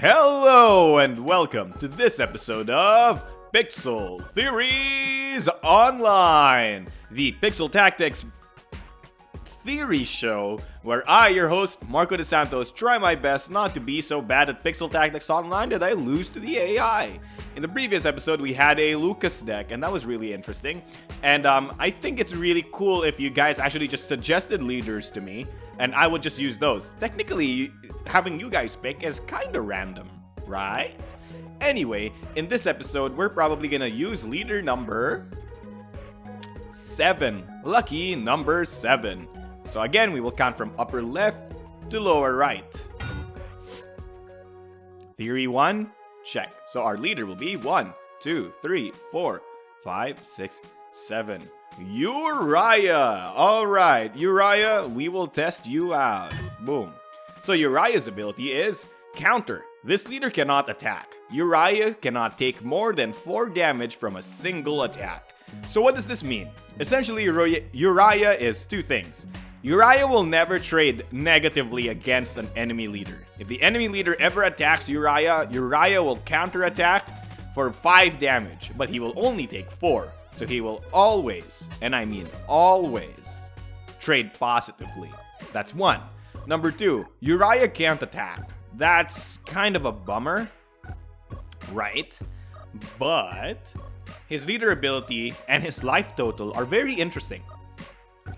Hello and welcome to this episode of Pixel Theories Online, the Pixel Tactics theory show where I, your host, Marco De Santos, try my best not to be so bad at Pixel Tactics Online that I lose to the AI. In the previous episode, we had a Lucas deck, and that was really interesting. And I think it's really cool if you guys actually just suggested leaders to me, and I would just use those. Technically, having you guys pick is kinda random, right? Anyway, in this episode, we're probably gonna use leader number 7. Lucky number 7. So again, we will count from upper left to lower right. Theory 1, check. So our leader will be 1, 2, 3, 4, 5, 6, 7. Uriah! Alright, Uriah, we will test you out. Boom. So Uriah's ability is counter. This leader cannot attack. Uriah cannot take more than 4 damage from a single attack. So what does this mean? Essentially, Uriah is 2 things. Uriah will never trade negatively against an enemy leader. If the enemy leader ever attacks Uriah, Uriah will counterattack for 5 damage, but he will only take 4. So he will always, and I mean always, trade positively. That's 1. Number 2, Uriah can't attack. That's kind of a bummer, right? But his leader ability and his life total are very interesting,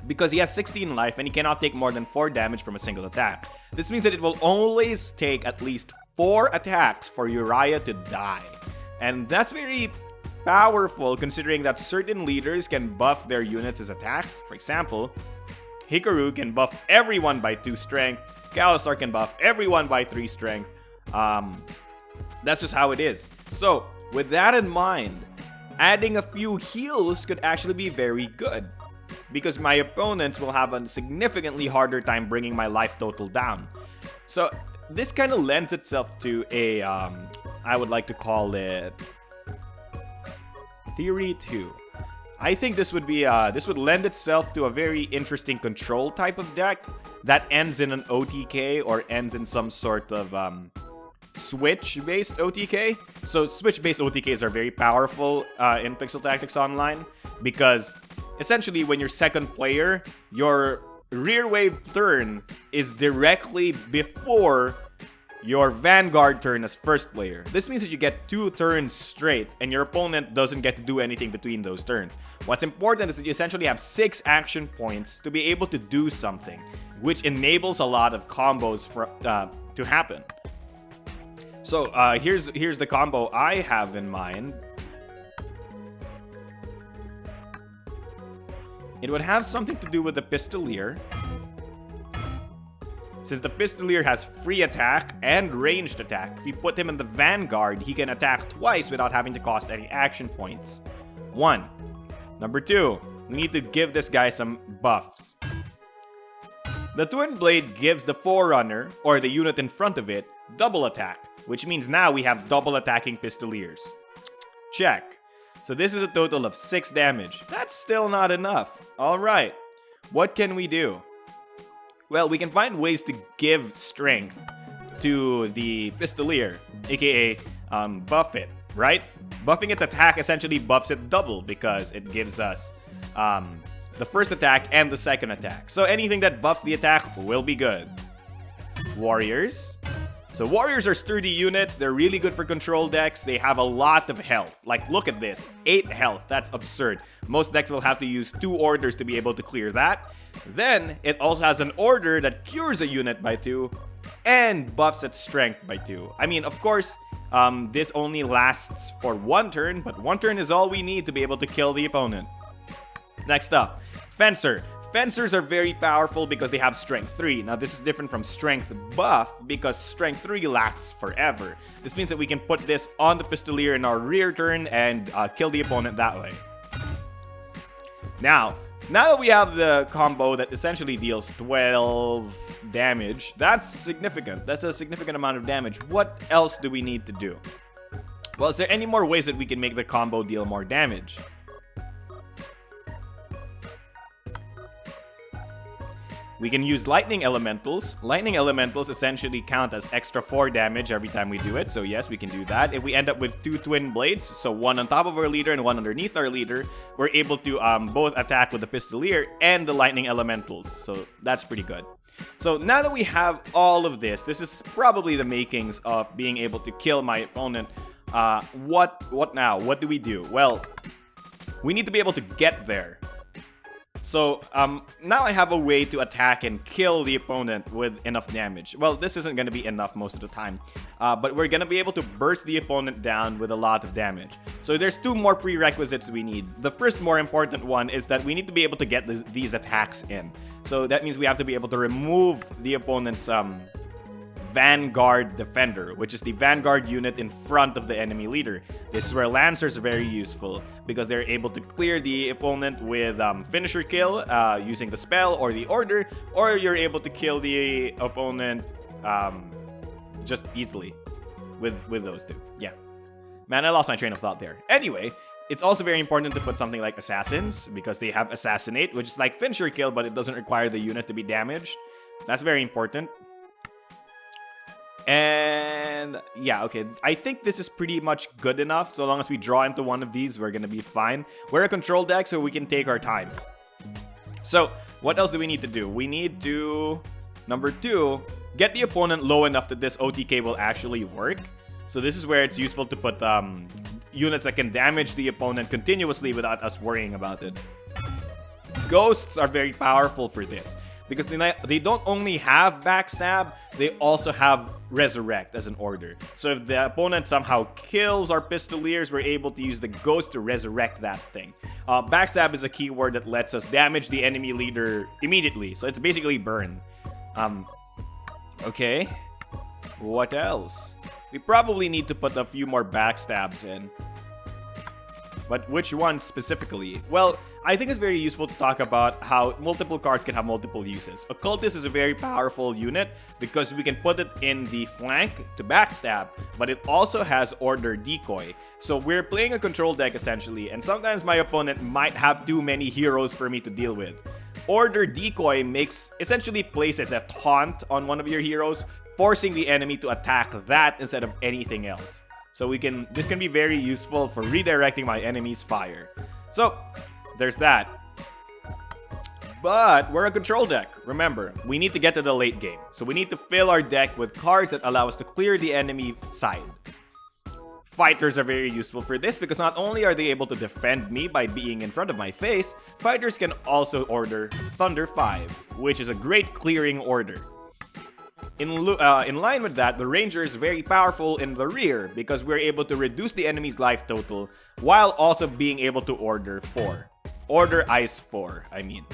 because he has 16 life and he cannot take more than 4 damage from a single attack. This means that it will always take at least 4 attacks for Uriah to die. And that's very powerful considering that certain leaders can buff their units as attacks. For example, Hikaru can buff everyone by 2 strength. Kalistar can buff everyone by 3 strength. That's just how it is. So, with that in mind, adding a few heals could actually be very good, because my opponents will have a significantly harder time bringing my life total down. So this kind of lends itself to a, I would like to call it Theory 2. I think this would be, this would lend itself to a very interesting control type of deck that ends in an OTK or ends in some sort of, switch-based OTK. So switch-based OTKs are very powerful in Pixel Tactics Online, because essentially when you're second player, your rear wave turn is directly before your vanguard turn as first player. This means that you get 2 turns straight and your opponent doesn't get to do anything between those turns. What's important is that you essentially have 6 action points to be able to do something, which enables a lot of combos to happen. So here's the combo I have in mind. It would have something to do with the Pistolier. Since the Pistolier has free attack and ranged attack, if you put him in the Vanguard, he can attack twice without having to cost any action points. 1. Number 2, we need to give this guy some buffs. The Twin Blade gives the Forerunner, or the unit in front of it, double attack, which means now we have double attacking Pistoliers. Check. So this is a total of 6 damage. That's still not enough. Alright, what can we do? Well, we can find ways to give strength to the Pistolier, aka buff it, right? Buffing its attack essentially buffs it double, because it gives us the first attack and the second attack. So anything that buffs the attack will be good. Warriors. So warriors are sturdy units. They're really good for control decks. They have a lot of health. Like, look at this. 8 health. That's absurd. Most decks will have to use 2 orders to be able to clear that. Then, it also has an order that cures a unit by 2 and buffs its strength by 2. I mean, of course, this only lasts for 1 turn, but 1 turn is all we need to be able to kill the opponent. Next up, Fencer. Fencers are very powerful because they have Strength 3. Now, this is different from Strength Buff because Strength 3 lasts forever. This means that we can put this on the Pistolier in our rear turn and kill the opponent that way. Now that we have the combo that essentially deals 12 damage, that's significant. That's a significant amount of damage. What else do we need to do? Well, is there any more ways that we can make the combo deal more damage? We can use lightning elementals. Lightning elementals essentially count as extra 4 damage every time we do it. So yes, we can do that. If we end up with 2 twin blades, so one on top of our leader and one underneath our leader, we're able to both attack with the pistolier and the lightning elementals. So that's pretty good. So now that we have all of this is probably the makings of being able to kill my opponent. What now? What do we do? Well, we need to be able to get there. So, now I have a way to attack and kill the opponent with enough damage. Well, this isn't going to be enough most of the time, but we're going to be able to burst the opponent down with a lot of damage. So there's 2 more prerequisites we need. The first more important one is that we need to be able to get these attacks in. So that means we have to be able to remove the opponent's Vanguard Defender, which is the Vanguard unit in front of the enemy leader. This is where Lancers are very useful because they're able to clear the opponent with finisher kill using the spell or the order, or you're able to kill the opponent just easily with those 2. Yeah. Man, I lost my train of thought there. Anyway, it's also very important to put something like Assassins because they have Assassinate, which is like finisher kill, but it doesn't require the unit to be damaged. That's very important. And yeah, okay, I think this is pretty much good enough. So long as we draw into one of these, we're gonna be fine. We're a control deck, so we can take our time. So what else do we need to do? We need to, number 2, get the opponent low enough that this OTK will actually work. So this is where it's useful to put units that can damage the opponent continuously without us worrying about it. Ghosts are very powerful for this because they don't only have backstab, they also have resurrect as an order. So if the opponent somehow kills our pistoliers, we're able to use the ghost to resurrect that thing. Backstab is a keyword that lets us damage the enemy leader immediately. So it's basically burn. Okay. What else? We probably need to put a few more backstabs in. But which ones specifically? Well, I think it's very useful to talk about how multiple cards can have multiple uses. Occultist is a very powerful unit because we can put it in the flank to backstab, but it also has Order Decoy. So we're playing a control deck essentially, and sometimes my opponent might have too many heroes for me to deal with. Order Decoy essentially places a taunt on one of your heroes, forcing the enemy to attack that instead of anything else. So this can be very useful for redirecting my enemy's fire. So there's that. But we're a control deck. Remember, we need to get to the late game. So we need to fill our deck with cards that allow us to clear the enemy side. Fighters are very useful for this because not only are they able to defend me by being in front of my face, fighters can also order Thunder 5, which is a great clearing order. In line with that, the Ranger is very powerful in the rear because we're able to reduce the enemy's life total while also being able to order 4. Order Ice 4, I mean.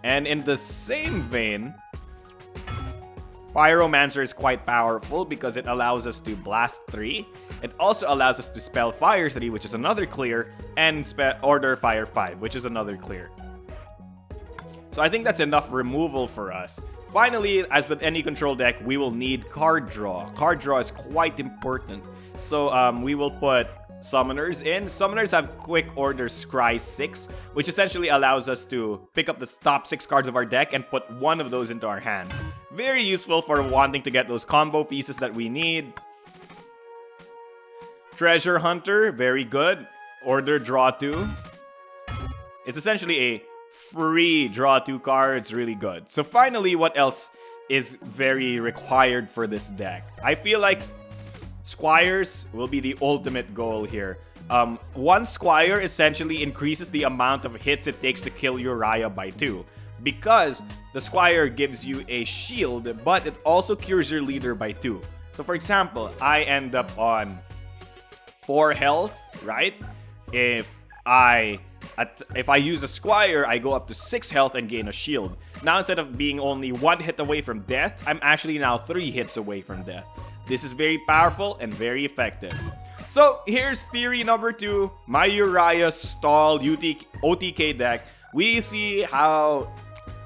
And in the same vein, Pyromancer is quite powerful because it allows us to Blast 3. It also allows us to spell Fire 3, which is another clear, and Order Fire 5, which is another clear. So I think that's enough removal for us. Finally, as with any control deck, we will need card draw. Card draw is quite important. So we will put Summoners in. Summoners have Quick Order Scry 6, which essentially allows us to pick up the top 6 cards of our deck and put one of those into our hand. Very useful for wanting to get those combo pieces that we need. Treasure Hunter, very good. Order Draw 2. It's essentially a free draw 2 cards, really good. So finally, what else is very required for this deck? I feel like Squires will be the ultimate goal here. One Squire essentially increases the amount of hits it takes to kill Uriah by 2. Because the Squire gives you a shield, but it also cures your leader by 2. So for example, I end up on 4 health, right? If I use a Squire, I go up to 6 health and gain a shield. Now instead of being only 1 hit away from death, I'm actually now 3 hits away from death. This is very powerful and very effective. So here's theory number 2, my Uriah stall OTK deck. We see how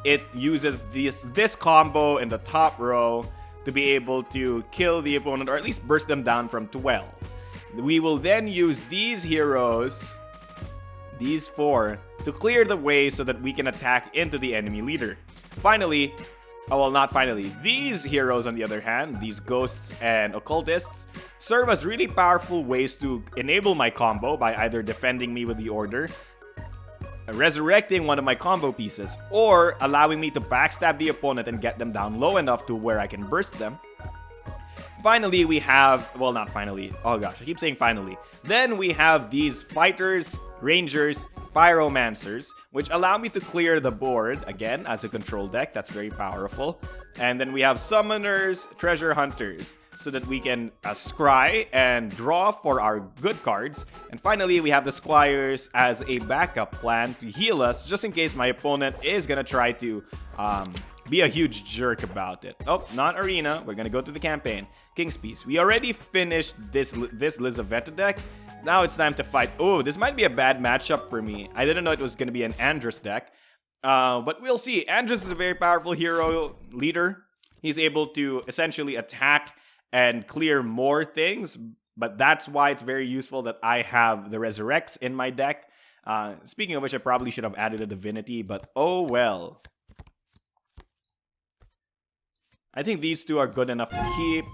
it uses this combo in the top row to be able to kill the opponent or at least burst them down from 12. We will then use these heroes these 4 to clear the way so that we can attack into the enemy leader. Finally, oh well, not finally, these heroes on the other hand, these ghosts and occultists, serve as really powerful ways to enable my combo by either defending me with the order, resurrecting one of my combo pieces, or allowing me to backstab the opponent and get them down low enough to where I can burst them. Finally, we have, well, not finally, oh gosh, I keep saying finally. Then we have these fighters, rangers, pyromancers, which allow me to clear the board, again, as a control deck. That's very powerful. And then we have summoners, treasure hunters, so that we can scry and draw for our good cards. And finally, we have the squires as a backup plan to heal us, just in case my opponent is gonna try to be a huge jerk about it. Oh, not arena. We're gonna go to the campaign. King's Peace. We already finished this Lizaveta deck. Now it's time to fight. Oh, this might be a bad matchup for me. I didn't know it was gonna be an Andrus deck. But we'll see. Andrus is a very powerful hero leader. He's able to essentially attack and clear more things. But that's why it's very useful that I have the Resurrects in my deck. Speaking of which, I probably should have added a Divinity, but oh well. I think these 2 are good enough to keep.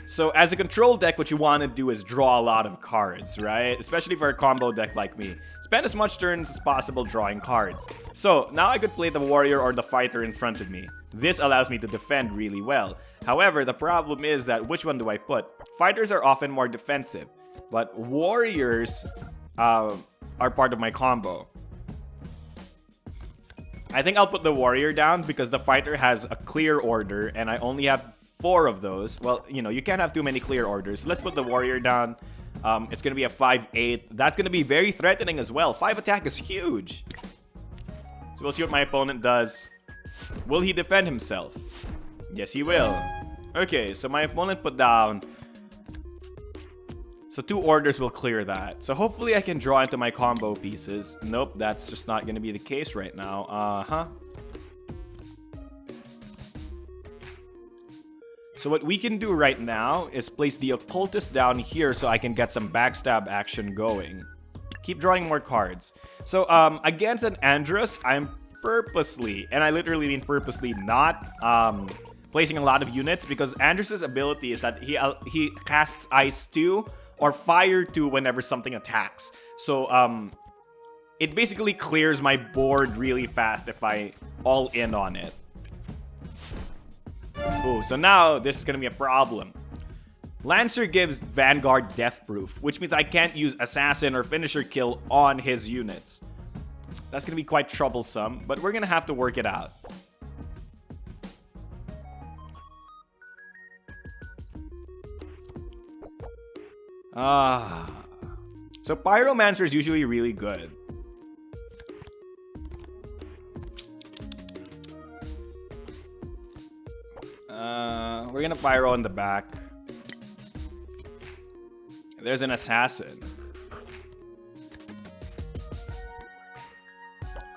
So as a control deck, what you want to do is draw a lot of cards, right? Especially for a combo deck like me. Spend as much turns as possible drawing cards. So now I could play the warrior or the fighter in front of me. This allows me to defend really well. However, the problem is that which one do I put? Fighters are often more defensive, but warriors are part of my combo. I think I'll put the warrior down because the fighter has a clear order and I only have 4 of those. Well, you know, you can't have too many clear orders. Let's put the warrior down. It's going to be a 5-8. That's going to be very threatening as well. 5 attack is huge. So we'll see what my opponent does. Will he defend himself? Yes, he will. Okay, so my opponent put down... So 2 orders will clear that. So hopefully I can draw into my combo pieces. Nope, that's just not going to be the case right now. So what we can do right now is place the occultist down here so I can get some backstab action going. Keep drawing more cards. So against an Andrus, I'm purposely, and I literally mean purposely, not placing a lot of units because Andrus's ability is that he casts Ice 2 or Fire 2 whenever something attacks. So it basically clears my board really fast if I all in on it. Ooh, so now this is gonna be a problem. Lancer gives Vanguard Deathproof, which means I can't use Assassin or Finisher Kill on his units. That's gonna be quite troublesome, but we're gonna have to work it out. So Pyromancer is usually really good. We're gonna Pyro in the back. There's an Assassin.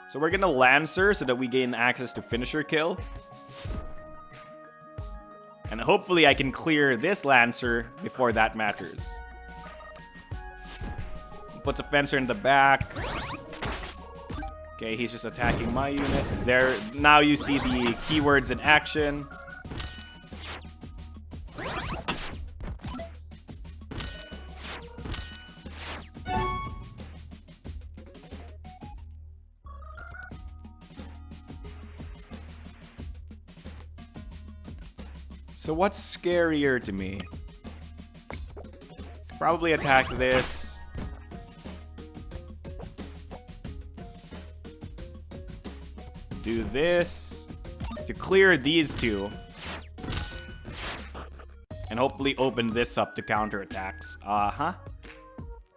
So we're gonna Lancer so that we gain access to Finisher Kill. And hopefully I can clear this Lancer before that matters. Puts a Fencer in the back. Okay, he's just attacking my units. There, now you see the keywords in action. So what's scarier to me? Probably attack this. Do this to clear these 2. And hopefully open this up to counterattacks.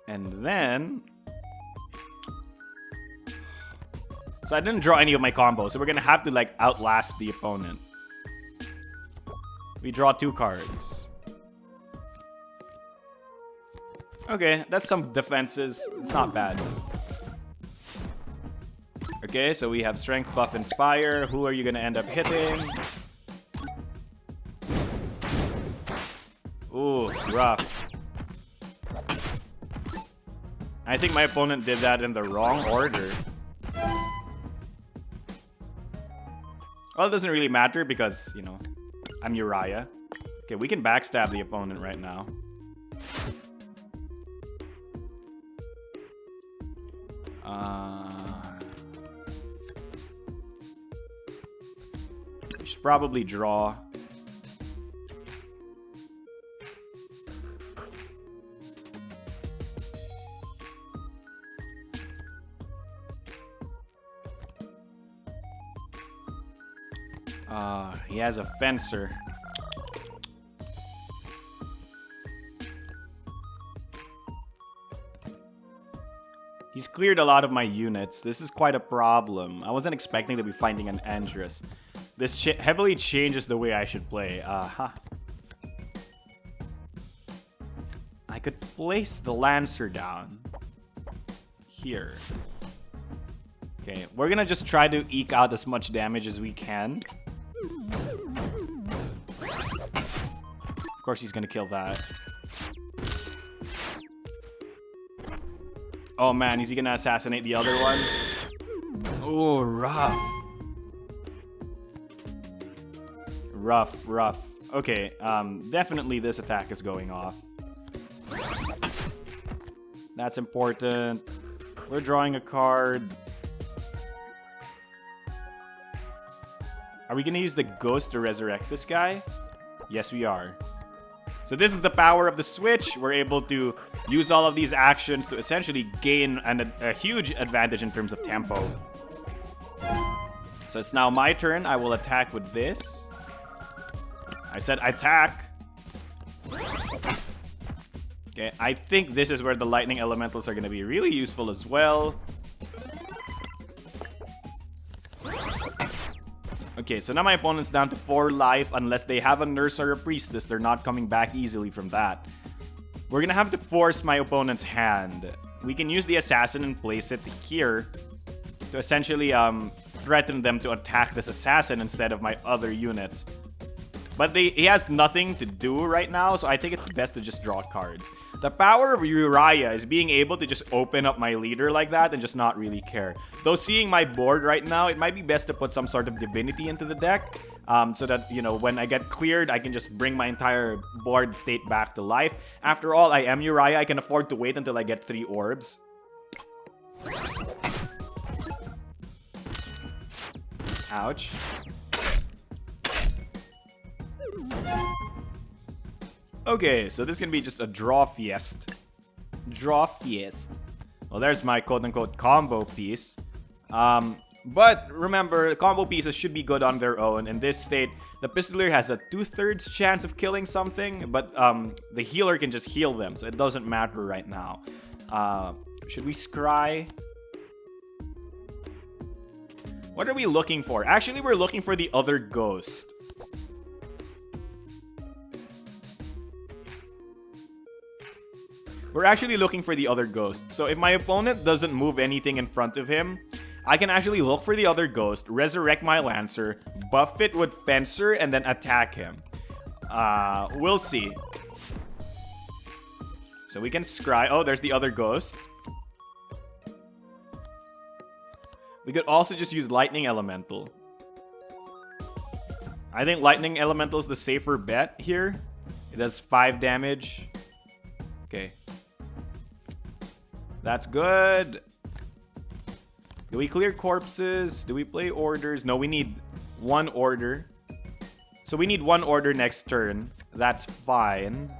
And then... So I didn't draw any of my combos, so we're gonna have to like outlast the opponent. We draw 2 cards. Okay, that's some defenses. It's not bad. Okay, so we have Strength Buff Inspire. Who are you gonna end up hitting? Ooh, rough. I think my opponent did that in the wrong order. Well, it doesn't really matter because, you know, I'm Uriah. Okay, we can backstab the opponent right now. We should probably draw. He has a fencer. He's cleared a lot of my units. This is quite a problem. I wasn't expecting to be finding an Andrus. This heavily changes the way I should play. I could place the Lancer down here. Okay, we're gonna just try to eke out as much damage as we can. Of course he's gonna kill that. Oh man, is he gonna assassinate the other one? Oh, rough. Rough. Okay, definitely this attack is going off. That's important. We're drawing a card. Are we gonna use the ghost to resurrect this guy? Yes, we are. So this is the power of the switch. We're able to use all of these actions to essentially gain a huge advantage in terms of tempo. So it's now my turn. I will attack with this. I said attack. Okay, I think this is where the lightning elementals are going to be really useful as well. Okay, so now my opponent's down to 4 life. Unless they have a nurse or a priestess, they're not coming back easily from that. We're gonna have to force my opponent's hand. We can use the assassin and place it here to essentially threaten them to attack this assassin instead of my other units. But he has nothing to do right now, so I think it's best to just draw cards. The power of Uriah is being able to just open up my leader like that and just not really care. Though seeing my board right now, it might be best to put some sort of divinity into the deck. So that, you know, when I get cleared, I can just bring my entire board state back to life. After all, I am Uriah. I can afford to wait until I get 3 orbs. Ouch. Okay, so this is gonna be just a draw fiest. Draw fiest. Well, there's my quote-unquote combo piece. But remember, combo pieces should be good on their own. In this state, the Pistolier has a 2/3 chance of killing something, but the healer can just heal them, so it doesn't matter right now. Should we scry? What are we looking for? Actually, we're looking for the other ghost. We're actually looking for the other ghost. So if my opponent doesn't move anything in front of him, I can actually look for the other ghost, resurrect my Lancer, buff it with Fencer, and then attack him. We'll see. So we can scry. Oh, there's the other ghost. We could also just use Lightning Elemental. I think Lightning Elemental is the safer bet here. It does 5 damage. Okay. That's good. Do we clear corpses? Do we play orders? No, we need 1 order. So we need 1 order next turn. That's fine.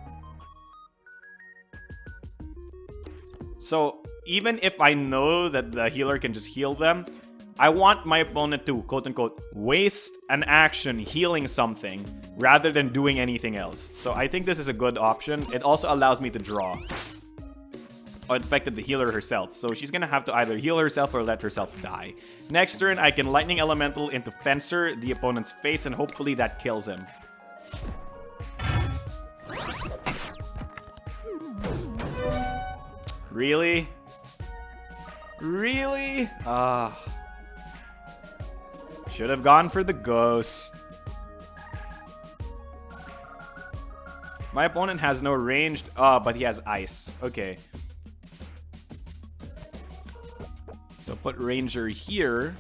So even if I know that the healer can just heal them, I want my opponent to, quote-unquote, waste an action healing something rather than doing anything else. So I think this is a good option. It also allows me to draw. Oh, it affected the healer herself. So she's gonna have to either heal herself or let herself die. Next turn, I can Lightning Elemental into Fencer, the opponent's face, and hopefully that kills him. Really? Really? Should have gone for the ghost. My opponent has no ranged... but he has ice. Okay. put Ranger here.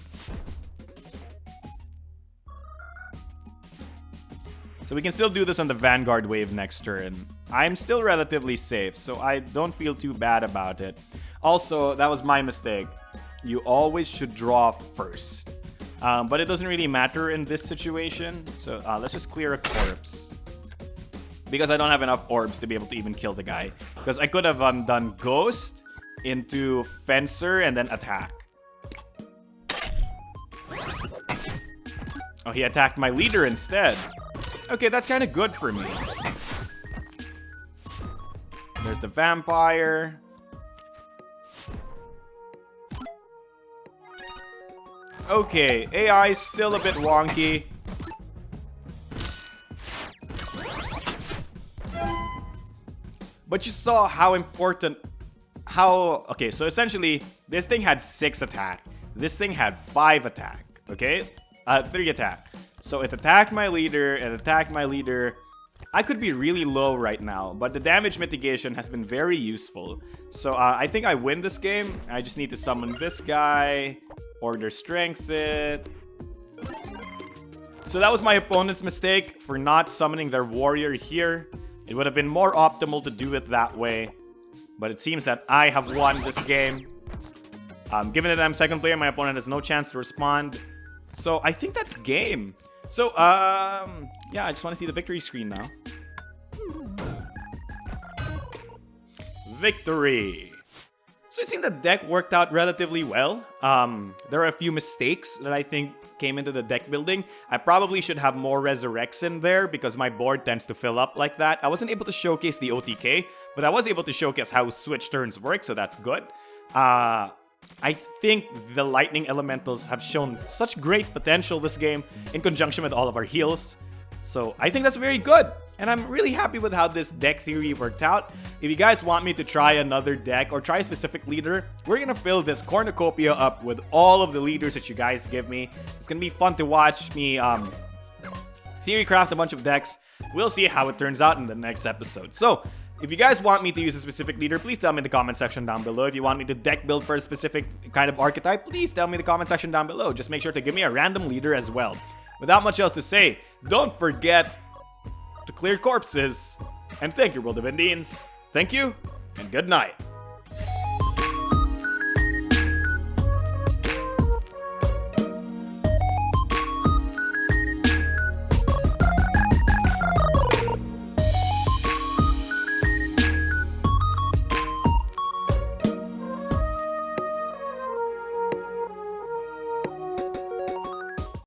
So we can still do this on the Vanguard wave next turn. I'm still relatively safe, so I don't feel too bad about it. Also, that was my mistake. You always should draw first. But it doesn't really matter in this situation. So let's just clear a corpse. Because I don't have enough orbs to be able to even kill the guy. Because I could have done Ghost into Fencer and then attack. Oh, he attacked my leader instead. Okay, that's kind of good for me. There's the vampire. Okay, AI is still a bit wonky. But you saw how important... Okay, so essentially, this thing had 6 attack. This thing had 5 attack, okay? 3 attack. So it attacked my leader, I could be really low right now, but the damage mitigation has been very useful. So I think I win this game. I just need to summon this guy, order strength it. So that was my opponent's mistake for not summoning their warrior here. It would have been more optimal to do it that way. But it seems that I have won this game. Given that I'm second player, my opponent has no chance to respond. So I think that's game. So, yeah, I just want to see the victory screen now. Victory! So it seemed the deck worked out relatively well. There are a few mistakes that I think came into the deck building. I probably should have more Resurrects in there because my board tends to fill up like that. I wasn't able to showcase the OTK, but I was able to showcase how switch turns work, so that's good. I think the Lightning Elementals have shown such great potential this game in conjunction with all of our heals. So I think that's very good. And I'm really happy with how this deck theory worked out. If you guys want me to try another deck or try a specific leader, we're going to fill this cornucopia up with all of the leaders that you guys give me. It's going to be fun to watch me theory craft a bunch of decks. We'll see how it turns out in the next episode. So, if you guys want me to use a specific leader, please tell me in the comment section down below. If you want me to deck build for a specific kind of archetype, please tell me in the comment section down below. Just make sure to give me a random leader as well. Without much else to say, don't forget to clear corpses and thank you, World of Indians. Thank you, and good night.